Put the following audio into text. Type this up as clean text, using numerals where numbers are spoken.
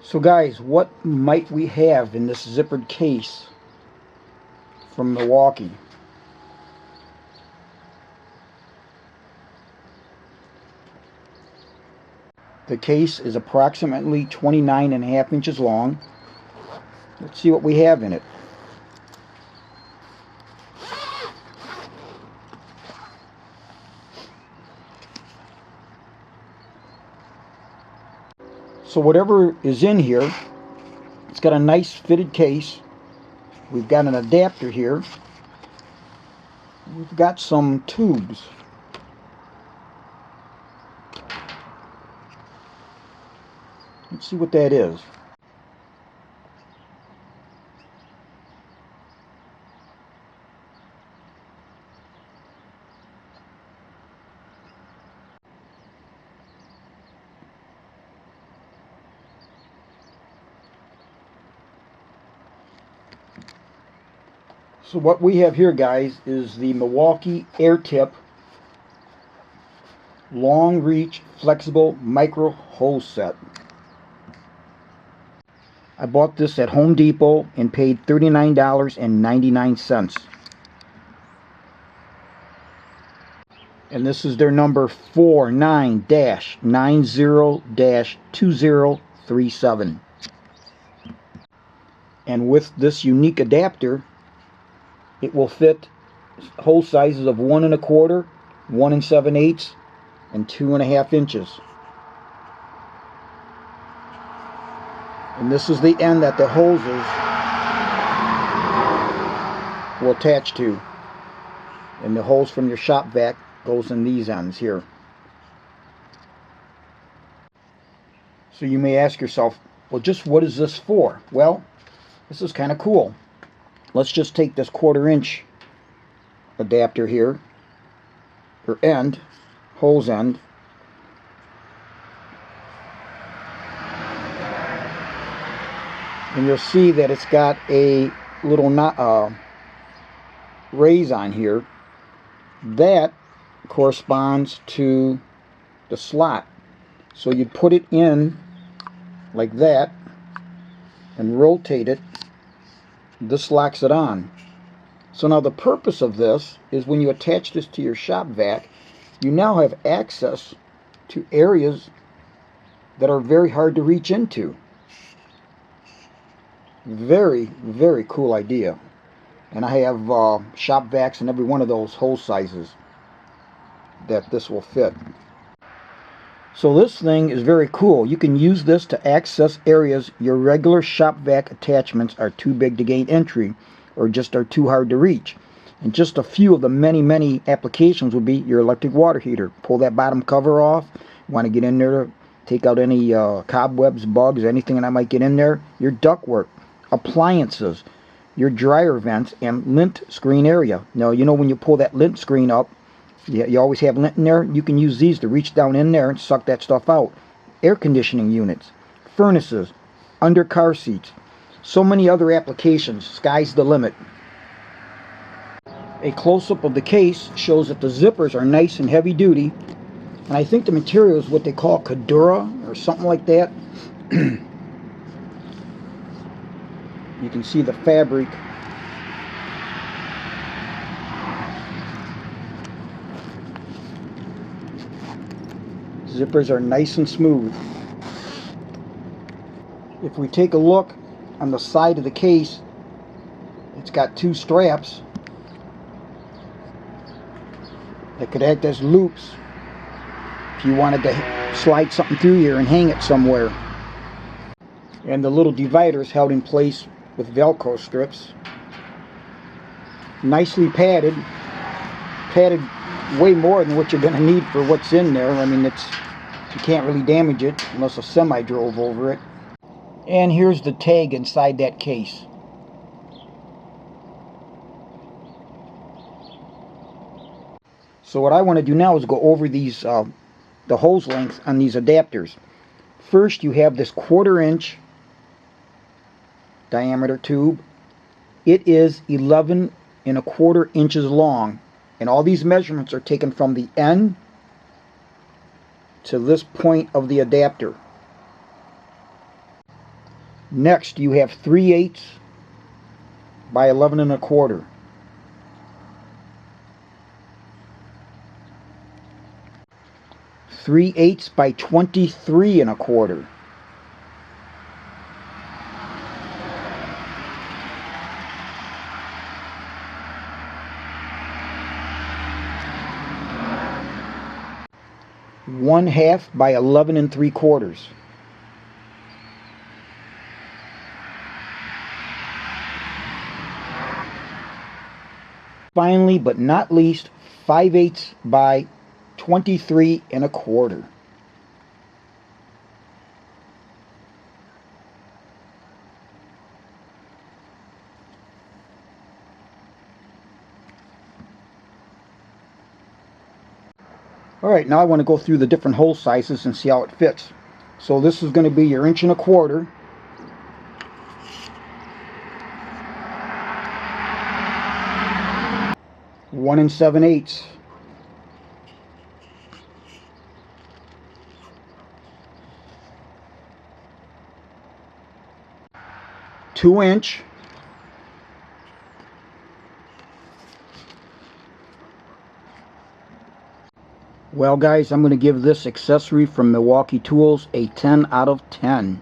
So guys, what might we have in this zippered case from Milwaukee? The case is approximately 29.5 inches long. Let's see what we have in it. So whatever is in here, it's got a nice fitted case. We've got an adapter here. We've got some tubes. Let's see what that is. So what we have here, guys, is the Milwaukee Air Tip Long Reach Flexible Micro Hose Set. I bought this at Home Depot and paid $39.99. And this is their number 49-90-2037. And with this unique adapter, it will fit hose sizes of 1 1/4, 1 7/8, and 2.5 inches. And this is the end that the hoses will attach to. And the hose from your shop vac goes in these ends here. So you may ask yourself, well, just what is this for? Well, this is kind of cool. Let's just take this 1/4 inch adapter here, or end, hose end, and you'll see that it's got a little raise on here. That corresponds to the slot. So you put it in like that and rotate it. This locks it on. So now the purpose of this is when you attach this to your shop vac, you now have access to areas that are very hard to reach into. Very, very cool idea. And I have shop vacs in every one of those hose sizes that this will fit. So this thing is very cool. You can use this to access areas your regular shop vac attachments are too big to gain entry or just are too hard to reach. And just a few of the many applications would be your electric water heater. Pull that bottom cover off. Want to get in there to take out any cobwebs, bugs, anything that might get in there. Your ductwork, appliances, your dryer vents, and lint screen area. Now, you know when you pull that lint screen up, you always have lint in there. You can use these to reach down in there and suck that stuff out. Air conditioning units, furnaces, under car seats. So many other applications. Sky's the limit. A close-up of the case shows that the zippers are nice and heavy duty. And I think the material is what they call Cadura or something like that. You can see the fabric. Zippers are nice and smooth. If we take a look on the side of the case, it's got 2 straps that could act as loops if you wanted to slide something through here and hang it somewhere. And the little divider is held in place with Velcro strips. Nicely padded. Padded way more than what you're going to need for what's in there. I mean, you can't really damage it unless a semi drove over it. And here's the tag inside that case. So what I want to do now is go over these the hose lengths on these adapters. First, you have this 1/4 inch diameter tube. It is 11 1/4 inches long, and all these measurements are taken from the end to this point of the adapter. Next, you have 3/8 by 11 1/4. 3/8 by 23 1/4. One half by 11 3/4. Finally, but not least, 5/8 by 23 1/4. Alright, now I want to go through the different hole sizes and see how it fits. So this is going to be your 1 1/4. One 7/8. 2 inch. 'Well guys, I'm going to give this accessory from Milwaukee Tools a 10 out of 10.